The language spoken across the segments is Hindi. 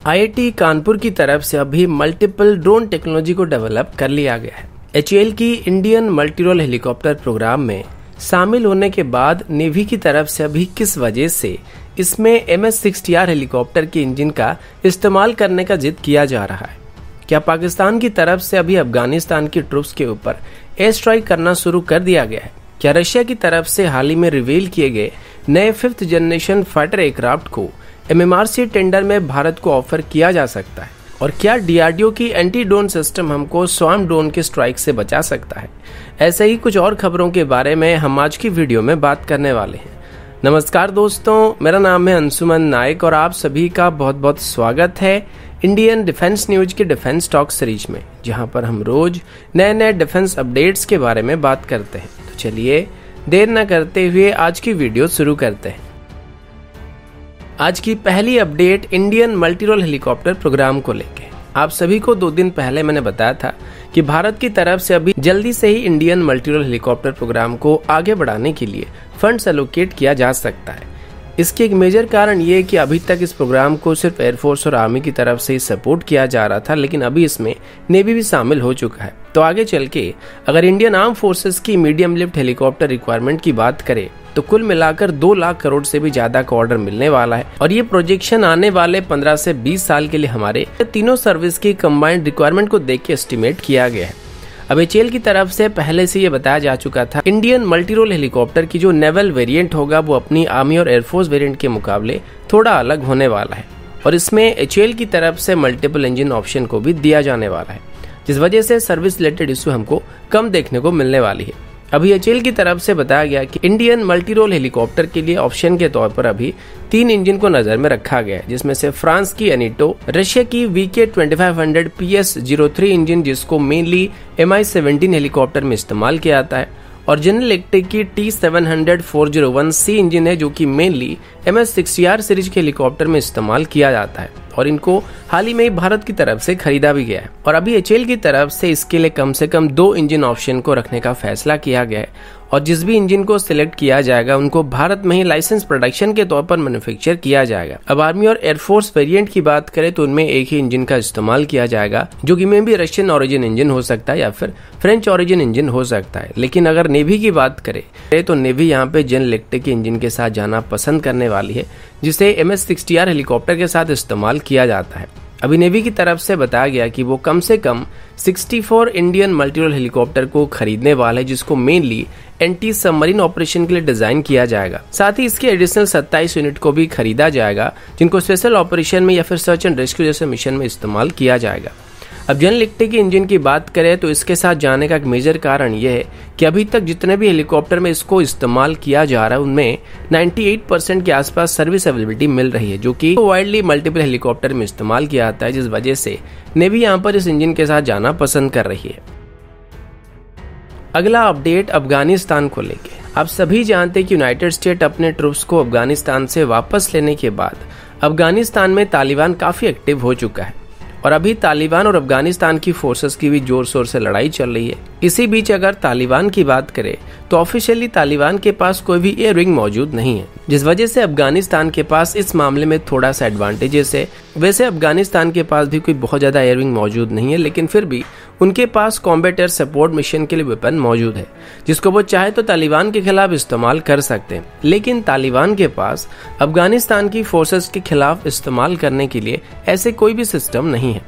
आईआईटी कानपुर की तरफ से अभी मल्टीपल ड्रोन टेक्नोलॉजी को डेवलप कर लिया गया है। एचएएल की Indian multi role helicopter programme में शामिल होने के बाद नेवी की तरफ से अभी किस वजह से इसमें MS-60R हेलीकॉप्टर के इंजन का इस्तेमाल करने का जिद किया जा रहा है? क्या पाकिस्तान की तरफ से अभी अफगानिस्तान की ट्रूप्स के ऊपर एयर स्ट्राइक करना शुरू कर दिया गया है? क्या रशिया की तरफ से हाल ही में रिवील किए गए नए 5th जनरेशन फाइटर एयरक्राफ्ट को MMRC टेंडर में भारत को ऑफर किया जा सकता है? और क्या DRDO की एंटी ड्रोन सिस्टम हमको स्वार्म ड्रोन के स्ट्राइक से बचा सकता है? ऐसे ही कुछ और खबरों के बारे में हम आज की वीडियो में बात करने वाले हैं। नमस्कार दोस्तों, मेरा नाम है अंशुमन नायक और आप सभी का बहुत बहुत स्वागत है इंडियन डिफेंस न्यूज के डिफेंस टॉक सीरीज में, जहां पर हम रोज नए नए डिफेंस अपडेट्स के बारे में बात करते हैं। तो चलिए देर न करते हुए आज की वीडियो शुरू करते हैं। आज की पहली update Indian multi role helicopter programme को लेके। आप सभी को 2 दिन पहले मैंने बताया था कि भारत की तरफ से अभी जल्दी से ही Indian multi role helicopter programme को आगे बढ़ाने के लिए फंड्स एलोकेट किया जा सकता है। इसके एक मेजर कारण ये है कि अभी तक इस प्रोग्राम को सिर्फ एयरफोर्स और आर्मी की तरफ से ही सपोर्ट किया जा रहा था, लेकिन अभी इसमें नेवी भी शामिल हो चुका है। तो आगे चल के अगर इंडियन आर्म फोर्सेस की मीडियम लिफ्ट हेलीकॉप्टर रिक्वायरमेंट की बात करें तो कुल मिलाकर 2 लाख करोड़ से भी ज्यादा का ऑर्डर मिलने वाला है। और ये प्रोजेक्शन आने वाले 15 से 20 साल के लिए हमारे तीनों सर्विस की कंबाइंड रिक्वायरमेंट को देख के एस्टिमेट किया गया है। अब एचएएल की तरफ से पहले से ये बताया जा चुका था, इंडियन मल्टी रोल हेलीकॉप्टर की जो नेवल वेरिएंट होगा वो अपनी आर्मी और एयरफोर्स वेरिएंट के मुकाबले थोड़ा अलग होने वाला है और इसमें एचएएल की तरफ से मल्टीपल इंजन ऑप्शन को भी दिया जाने वाला है, जिस वजह से सर्विस रिलेटेड इश्यू हमको कम देखने को मिलने वाली है। अभी एचएएल की तरफ से बताया गया कि इंडियन मल्टी रोल हेलीकॉप्टर के लिए ऑप्शन के तौर पर अभी 3 इंजन को नजर में रखा गया है, जिसमें से फ्रांस की एनीटो, रशिया की VK2500 PS03 इंजन जिसको मेनली Mi-17 हेलीकॉप्टर में इस्तेमाल किया जाता है, और जनरल इलेक्ट्रिक की T700 401C इंजन है जो कि मेनली MS-60R सीरीज के हेलीकॉप्टर में इस्तेमाल किया जाता है और इनको हाल ही में भारत की तरफ से खरीदा भी गया है। और अभी एचएएल की तरफ से इसके लिए कम से कम 2 इंजन ऑप्शन को रखने का फैसला किया गया है और जिस भी इंजन को सिलेक्ट किया जाएगा उनको भारत में ही लाइसेंस प्रोडक्शन के तौर पर मैन्युफैक्चर किया जाएगा। अब आर्मी और एयरफोर्स वेरिएंट की बात करें तो उनमें एक ही इंजन का इस्तेमाल किया जाएगा, जो कि में भी रशियन ओरिजिन इंजन हो सकता है या फिर फ्रेंच ओरिजिन इंजन हो सकता है। लेकिन अगर नेवी की बात करें तो नेवी यहाँ पे जनरल इलेक्ट्रिक इंजन के साथ जाना पसंद करने वाली है, जिसे MS-60R हेलीकॉप्टर के साथ इस्तेमाल किया जाता है। अभी नेवी की तरफ से बताया गया कि वो कम से कम 64 इंडियन मल्टी रोल हेलीकॉप्टर को खरीदने वाले है, जिसको मेनली एंटी सबमरीन ऑपरेशन के लिए डिजाइन किया जाएगा। साथ ही इसके एडिशनल 27 यूनिट को भी खरीदा जाएगा, जिनको स्पेशल ऑपरेशन में या फिर सर्च एंड रेस्क्यू जैसे मिशन में इस्तेमाल किया जाएगा। अब जनरल इलेक्ट्रिक के इंजन की बात करें तो इसके साथ जाने का एक मेजर कारण यह है कि अभी तक जितने भी हेलीकॉप्टर में इसको इस्तेमाल किया जा रहा है उनमें 98% के आसपास सर्विस अवेलेबिलिटी मिल रही है, जो कि वाइडली मल्टीपल हेलीकॉप्टर में इस्तेमाल किया जाता है, जिस वजह से नेवी यहाँ पर इस इंजन के साथ जाना पसंद कर रही है। अगला अपडेट अफगानिस्तान को लेके। आप सभी जानते हैं कि यूनाइटेड स्टेट अपने ट्रूप्स को अफगानिस्तान से वापस लेने के बाद अफगानिस्तान में तालिबान काफी एक्टिव हो चुका है और अभी तालिबान और अफगानिस्तान की फोर्सेस की भी जोर शोर से लड़ाई चल रही है। इसी बीच अगर तालिबान की बात करें तो ऑफिशियली तालिबान के पास कोई भी एयर विंग मौजूद नहीं है, जिस वजह से अफगानिस्तान के पास इस मामले में थोड़ा सा एडवांटेजेस है। वैसे अफगानिस्तान के पास भी कोई बहुत ज्यादा एयर विंग मौजूद नहीं है, लेकिन फिर भी उनके पास कॉम्बैट एयर सपोर्ट मिशन के लिए वेपन मौजूद है, जिसको वो चाहे तो तालिबान के खिलाफ इस्तेमाल कर सकते हैं। लेकिन तालिबान के पास अफगानिस्तान की फोर्सेस के खिलाफ इस्तेमाल करने के लिए ऐसे कोई भी सिस्टम नहीं है।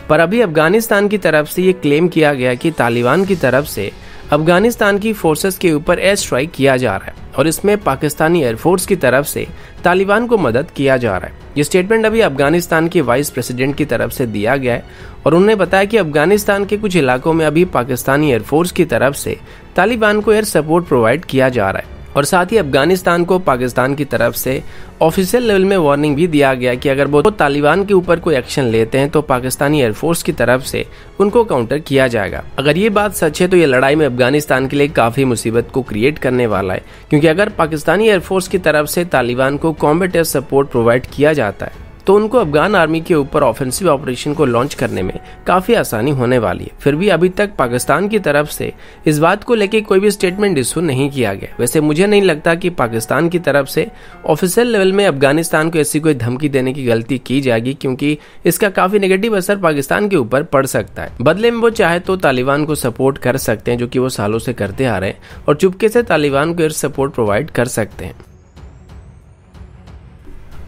पर अभी अफगानिस्तान की तरफ से ये क्लेम किया गया कि तालिबान की तरफ से अफगानिस्तान की फोर्सेस के ऊपर एयर स्ट्राइक किया जा रहा है और इसमें पाकिस्तानी एयरफोर्स की तरफ से तालिबान को मदद किया जा रहा है। ये स्टेटमेंट अभी अफगानिस्तान के वाइस प्रेसिडेंट की तरफ से दिया गया है और उन्होंने बताया कि अफगानिस्तान के कुछ इलाकों में अभी पाकिस्तानी एयरफोर्स की तरफ से तालिबान को एयर सपोर्ट प्रोवाइड किया जा रहा है और साथ ही अफगानिस्तान को पाकिस्तान की तरफ से ऑफिशियल लेवल में वार्निंग भी दिया गया कि अगर वो तालिबान के ऊपर कोई एक्शन लेते हैं तो पाकिस्तानी एयरफोर्स की तरफ से उनको काउंटर किया जाएगा। अगर ये बात सच है तो ये लड़ाई में अफगानिस्तान के लिए काफी मुसीबत को क्रिएट करने वाला है, क्योंकि अगर पाकिस्तानी एयरफोर्स की तरफ से तालिबान को कॉम्बैट एयर सपोर्ट प्रोवाइड किया जाता है तो उनको अफगान आर्मी के ऊपर ऑफेंसिव ऑपरेशन को लॉन्च करने में काफी आसानी होने वाली है। फिर भी अभी तक पाकिस्तान की तरफ से इस बात को लेकर कोई भी स्टेटमेंट इशू नहीं किया गया। वैसे मुझे नहीं लगता कि पाकिस्तान की तरफ से ऑफिशियल लेवल में अफगानिस्तान को ऐसी कोई धमकी देने की गलती की जाएगी, क्योंकि इसका काफी नेगेटिव असर पाकिस्तान के ऊपर पड़ सकता है। बदले में वो चाहे तो तालिबान को सपोर्ट कर सकते हैं, जो कि वो सालों से करते आ रहे हैं, और चुपके से तालिबान को एयर सपोर्ट प्रोवाइड कर सकते हैं।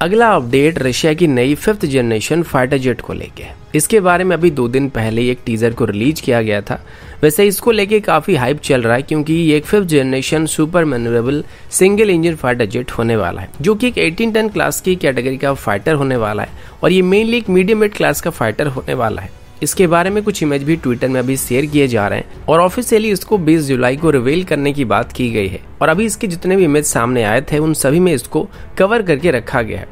अगला अपडेट रशिया की नई 5th जनरेशन फाइटर जेट को लेके है। इसके बारे में अभी 2 दिन पहले एक टीजर को रिलीज किया गया था। वैसे इसको लेके काफी हाइप चल रहा है, क्योंकि ये एक 5th generation super manoeuvrable single engine fighter jet होने वाला है, जो कि एक 18 टन क्लास की कैटेगरी का फाइटर होने वाला है, और ये मेनली एक मीडियम वेट क्लास का फाइटर होने वाला है। इसके बारे में कुछ इमेज भी ट्विटर में अभी शेयर किए जा रहे हैं, और ऑफिशियली इसको 20 जुलाई को रिवील करने की बात की गई है। और अभी इसके जितने भी इमेज सामने आए थे उन सभी में इसको कवर करके रखा गया है।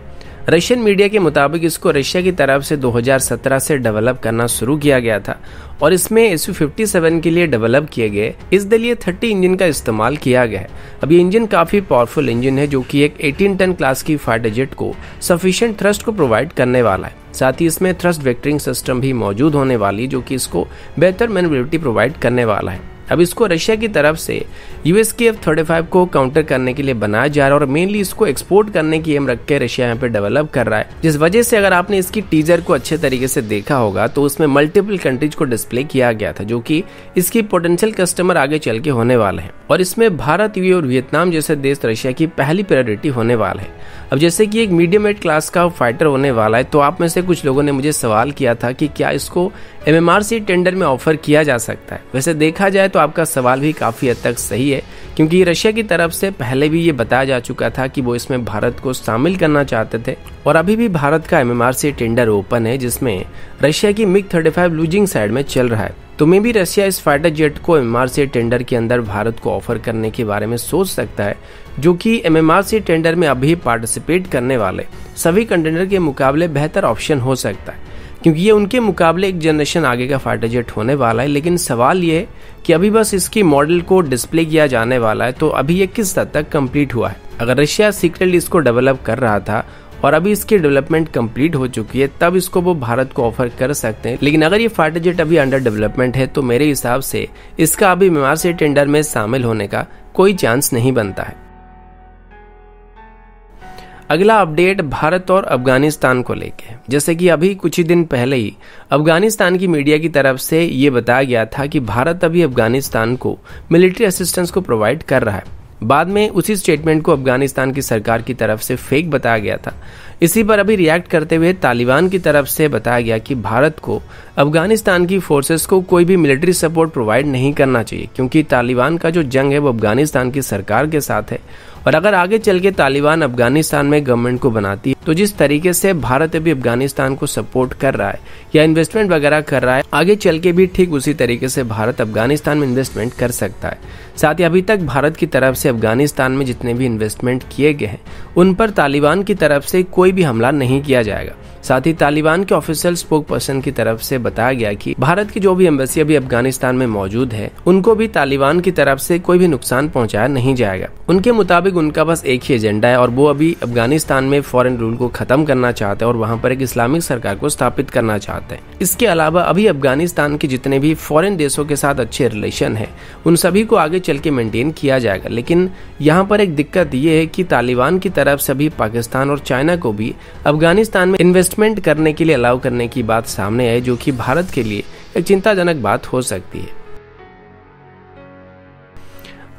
रशियन मीडिया के मुताबिक इसको रशिया की तरफ से 2017 से डेवलप करना शुरू किया गया था, और इसमें Su-57 के लिए डेवलप किए गए इस लिए 30 इंजन का इस्तेमाल किया गया है। अब ये इंजन काफी पावरफुल इंजन है, जो कि एक 18 टन क्लास की फाइटर जेट को सफिशिएंट थ्रस्ट को प्रोवाइड करने वाला है। साथ ही इसमें थ्रस्ट वेक्टरिंग सिस्टम भी मौजूद होने वाली है, जो कि इसको बेहतर मैनेवरेबिलिटी प्रोवाइड करने वाला है। अब इसको रशिया की तरफ से USK F-35 को काउंटर करने के लिए बनाया जा रहा है, और मेनली इसको एक्सपोर्ट करने की एम रख के रशिया यहाँ पे डेवलप कर रहा है। जिस वजह से अगर आपने इसकी टीजर को अच्छे तरीके से देखा होगा तो उसमें मल्टीपल कंट्रीज को डिस्प्ले किया गया था, जो कि इसकी पोटेंशियल कस्टमर आगे चल के होने वाले हैं। और इसमें भारत, यूएई और वियतनाम जैसे देश रशिया की पहली प्रायोरिटी होने वाला है। अब जैसे कि एक मीडियम वेट क्लास का फाइटर होने वाला है, तो आप में से कुछ लोगों ने मुझे सवाल किया था कि क्या इसको MMRC टेंडर में ऑफर किया जा सकता है। वैसे देखा जाए तो आपका सवाल भी काफी हद तक सही है, क्योंकि रशिया की तरफ से पहले भी ये बताया जा चुका था कि वो इसमें भारत को शामिल करना चाहते थे, और अभी भी भारत का MMRC टेंडर ओपन है, जिसमें रशिया की MiG-35 लूजिंग साइड में चल रहा है। तो मे भी रशिया इस फाइटर जेट को MMRC टेंडर के अंदर भारत को ऑफर करने के बारे में सोच सकता है, जो कि MMRC टेंडर में अभी पार्टिसिपेट करने वाले सभी कंटेंडर के मुकाबले बेहतर ऑप्शन हो सकता है, क्योंकि ये उनके मुकाबले एक जनरेशन आगे का फाइटर जेट होने वाला है। लेकिन सवाल ये है कि अभी बस इसकी मॉडल को डिस्प्ले किया जाने वाला है, तो अभी ये किस हद तक कंप्लीट हुआ है। अगर रशिया सीक्रेटली इसको डेवलप कर रहा था और अभी इसकी डेवलपमेंट कंप्लीट हो चुकी है, तब इसको वो भारत को ऑफर कर सकते हैं। लेकिन अगर ये फाइटर जेट अभी अंडर डेवलपमेंट है, तो मेरे हिसाब से इसका अभी MMRC टेंडर में शामिल होने का कोई चांस नहीं बनता है। अगला अपडेट भारत और अफगानिस्तान को लेके। जैसे कि अभी कुछ ही दिन पहले ही अफगानिस्तान की मीडिया की तरफ से ये बताया गया था कि भारत अभी अफगानिस्तान को मिलिट्री असिस्टेंस को प्रोवाइड कर रहा है। बाद में उसी स्टेटमेंट को अफगानिस्तान की सरकार की तरफ से फेक बताया गया था। इसी पर अभी रिएक्ट करते हुए तालिबान की तरफ से बताया गया कि भारत को अफगानिस्तान की फोर्सेस को कोई भी मिलिट्री सपोर्ट प्रोवाइड नहीं करना चाहिए, क्योंकि तालिबान का जो जंग है वो अफगानिस्तान की सरकार के साथ है। और अगर आगे चल के तालिबान अफगानिस्तान में गवर्नमेंट को बनाती है, तो जिस तरीके से भारत अभी अफगानिस्तान को सपोर्ट कर रहा है या इन्वेस्टमेंट वगैरह कर रहा है, आगे चल के भी ठीक उसी तरीके से भारत अफगानिस्तान में इन्वेस्टमेंट कर सकता है। साथ ही अभी तक भारत की तरफ से अफगानिस्तान में जितने भी इन्वेस्टमेंट किए गए हैं, उन पर तालिबान की तरफ से कोई भी हमला नहीं किया जाएगा। साथ ही तालिबान के ऑफिशियल स्पोक पर्सन की तरफ से बताया गया कि भारत की जो भी एम्बेसी अभी अफगानिस्तान में मौजूद है, उनको भी तालिबान की तरफ से कोई भी नुकसान पहुंचाया नहीं जाएगा। उनके मुताबिक उनका बस एक ही एजेंडा है, और वो अभी अफगानिस्तान में फॉरेन रूल को खत्म करना चाहते हैं और वहां पर एक इस्लामिक सरकार को स्थापित करना चाहते हैं। इसके अलावा अभी अफगानिस्तान के जितने भी फॉरेन देशों के साथ अच्छे रिलेशन है, उन सभी को आगे चल के मेंटेन किया जाएगा। लेकिन यहाँ पर एक दिक्कत ये है कि तालिबान की तरफ से अभी पाकिस्तान और चाइना को भी अफगानिस्तान में इन्वेस्टमेंट करने के लिए अलाउ करने की बात सामने आई, जो कि भारत के लिए एक चिंताजनक बात हो सकती है।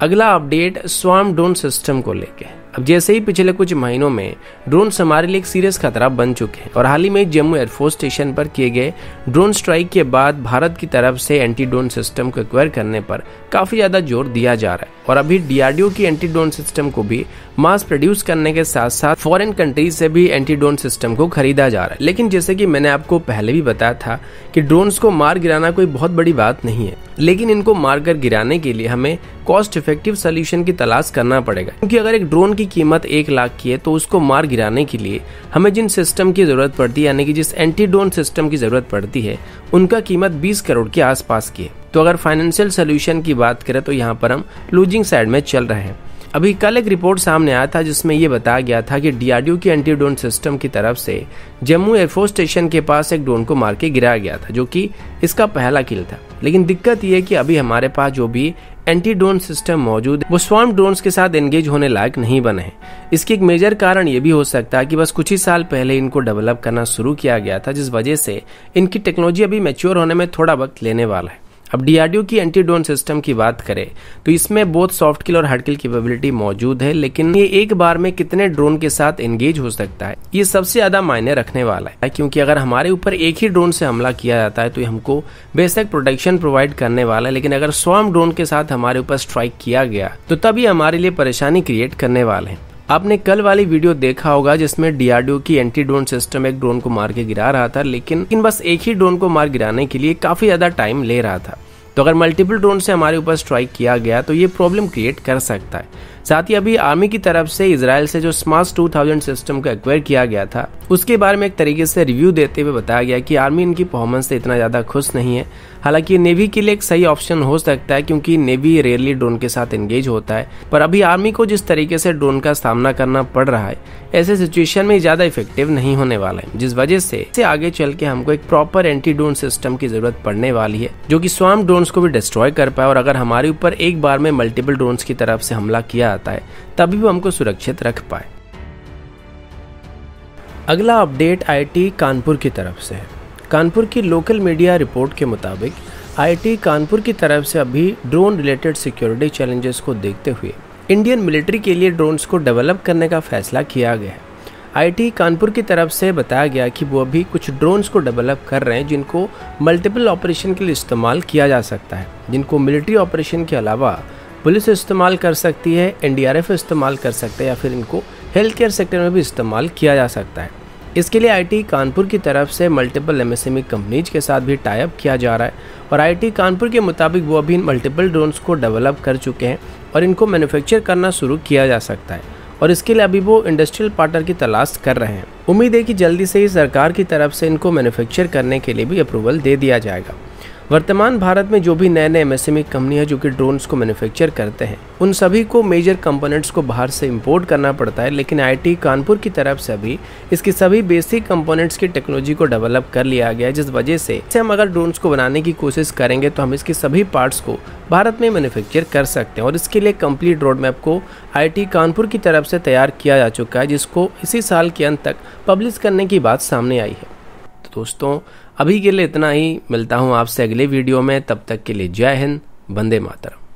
अगला अपडेट स्वार्म ड्रोन सिस्टम को लेके। अब जैसे ही पिछले कुछ महीनों में ड्रोन हमारे लिए एक सीरियस खतरा बन चुके हैं, और हाल ही में जम्मू एयरफोर्स स्टेशन पर किए गए ड्रोन स्ट्राइक के बाद भारत की तरफ से एंटी ड्रोन सिस्टम को एक्वायर करने पर काफी ज्यादा जोर दिया जा रहा है। और अभी DRDO की एंटी ड्रोन सिस्टम को भी मास प्रोड्यूस करने के साथ साथ फॉरेन कंट्रीज से भी एंटी ड्रोन सिस्टम को खरीदा जा रहा है। लेकिन जैसे कि मैंने आपको पहले भी बताया था कि ड्रोन्स को मार गिराना कोई बहुत बड़ी बात नहीं है, लेकिन इनको मारकर गिराने के लिए हमें कॉस्ट इफेक्टिव सोल्यूशन की तलाश करना पड़ेगा। क्योंकि अगर एक ड्रोन की कीमत 1 लाख की है, तो उसको मार गिराने के लिए हमें जिन सिस्टम की जरूरत पड़ती है, यानी कि जिस एंटी ड्रोन सिस्टम की जरूरत पड़ती है, उनका कीमत 20 करोड़ के आसपास की है। तो अगर फाइनेंशियल सोल्यूशन की बात करें तो यहाँ पर हम लूजिंग साइड में चल रहे हैं। अभी कल एक रिपोर्ट सामने आया था जिसमें ये बताया गया था कि डीआरडीओ की एंटी ड्रोन सिस्टम की तरफ से जम्मू एयरफोर्स स्टेशन के पास एक ड्रोन को मार के गिराया गया था, जो कि इसका पहला किल था। लेकिन दिक्कत ये है कि अभी हमारे पास जो भी एंटी ड्रोन सिस्टम मौजूद है वो स्वार्म ड्रोन्स के साथ एंगेज होने लायक नहीं बने हैं। इसकी एक मेजर कारण ये भी हो सकता है कि बस कुछ ही साल पहले इनको डेवलप करना शुरू किया गया था, जिस वजह से इनकी टेक्नोलॉजी अभी मैच्योर होने में थोड़ा वक्त लेने वाला है। अब डीआरडीओ की एंटी ड्रोन सिस्टम की बात करें तो इसमें बहुत सॉफ्ट किल और हार्ड किल कैपेबिलिटी मौजूद है, लेकिन ये एक बार में कितने ड्रोन के साथ एंगेज हो सकता है ये सबसे ज्यादा मायने रखने वाला है। क्योंकि अगर हमारे ऊपर एक ही ड्रोन से हमला किया जाता है तो ये हमको बेसिक प्रोटेक्शन प्रोवाइड करने वाला है, लेकिन अगर स्वार्म ड्रोन के साथ हमारे ऊपर स्ट्राइक किया गया तो तब ये हमारे लिए परेशानी क्रिएट करने वाले हैं। आपने कल वाली वीडियो देखा होगा जिसमें डीआरडीओ की एंटी ड्रोन सिस्टम एक ड्रोन को मार के गिरा रहा था, लेकिन बस एक ही ड्रोन को मार गिराने के लिए काफी ज्यादा टाइम ले रहा था। तो अगर मल्टीपल ड्रोन से हमारे ऊपर स्ट्राइक किया गया तो ये प्रॉब्लम क्रिएट कर सकता है। साथ ही अभी आर्मी की तरफ से इजराइल से जो स्मार्ट 2000 सिस्टम को एक्वायर किया गया था उसके बारे में एक तरीके से रिव्यू देते हुए बताया गया कि आर्मी इनकी परफॉर्मेंस से इतना ज्यादा खुश नहीं है। हालांकि नेवी के लिए एक सही ऑप्शन हो सकता है क्योंकि नेवी रेयरली ड्रोन के साथ एंगेज होता है, पर अभी आर्मी को जिस तरीके से ड्रोन का सामना करना पड़ रहा है ऐसे सिचुएशन में ज्यादा इफेक्टिव नहीं होने वाला है, जिस वजह से आगे चल के हमको एक प्रॉपर एंटी ड्रोन सिस्टम की जरूरत पड़ने वाली है जो कि स्वार्म ड्रोन्स को भी डिस्ट्रॉय कर पाए, और अगर हमारे ऊपर एक बार में मल्टीपल ड्रोन्स की तरफ से हमला किया जाता है तभी वो हमको सुरक्षित रख पाए। अगला अपडेट आईआईटी कानपुर की तरफ से है। कानपुर की लोकल मीडिया रिपोर्ट के मुताबिक आईआईटी कानपुर की तरफ से अभी ड्रोन रिलेटेड सिक्योरिटी चैलेंजेस को देखते हुए इंडियन मिलिट्री के लिए ड्रोन्स को डेवलप करने का फैसला किया गया है। आईआईटी कानपुर की तरफ से बताया गया कि वो अभी कुछ ड्रोन्स को डेवलप कर रहे हैं जिनको मल्टीपल ऑपरेशन के लिए इस्तेमाल किया जा सकता है, जिनको मिलिट्री ऑपरेशन के अलावा पुलिस इस्तेमाल कर सकती है, एनडीआरएफ इस्तेमाल कर सकते हैं या फिर इनको हेल्थ केयर सेक्टर में भी इस्तेमाल किया जा सकता है। इसके लिए आईआईटी कानपुर की तरफ से मल्टीपल एमएसएमई कंपनीज के साथ भी टाई अप किया जा रहा है, और आईआईटी कानपुर के मुताबिक वो अभी मल्टीपल ड्रोन्स को डेवलप कर चुके हैं और इनको मैन्युफैक्चर करना शुरू किया जा सकता है, और इसके लिए अभी वो इंडस्ट्रियल पार्टनर की तलाश कर रहे हैं। उम्मीद है कि जल्दी से ही सरकार की तरफ से इनको मैन्युफैक्चर करने के लिए भी अप्रूवल दे दिया जाएगा। वर्तमान भारत में जो भी नए नए एमएसएमई कंपनी है जो कि ड्रोन्स को मैन्युफैक्चर करते हैं उन सभी को मेजर कंपोनेंट्स को बाहर से इंपोर्ट करना पड़ता है, लेकिन आईआईटी कानपुर की तरफ से अभी इसकी सभी बेसिक कंपोनेंट्स की टेक्नोलॉजी को डेवलप कर लिया गया है, जिस वजह से हम अगर ड्रोन्स को बनाने की कोशिश करेंगे तो हम इसके सभी पार्ट्स को भारत में मैन्युफैक्चर कर सकते हैं, और इसके लिए कंप्लीट रोड मैप को आईआईटी कानपुर की तरफ से तैयार किया जा चुका है, जिसको इसी साल के अंत तक पब्लिश करने की बात सामने आई है। तो दोस्तों अभी के लिए इतना ही, मिलता हूँ आपसे अगले वीडियो में, तब तक के लिए जय हिंद, वंदे मातरम।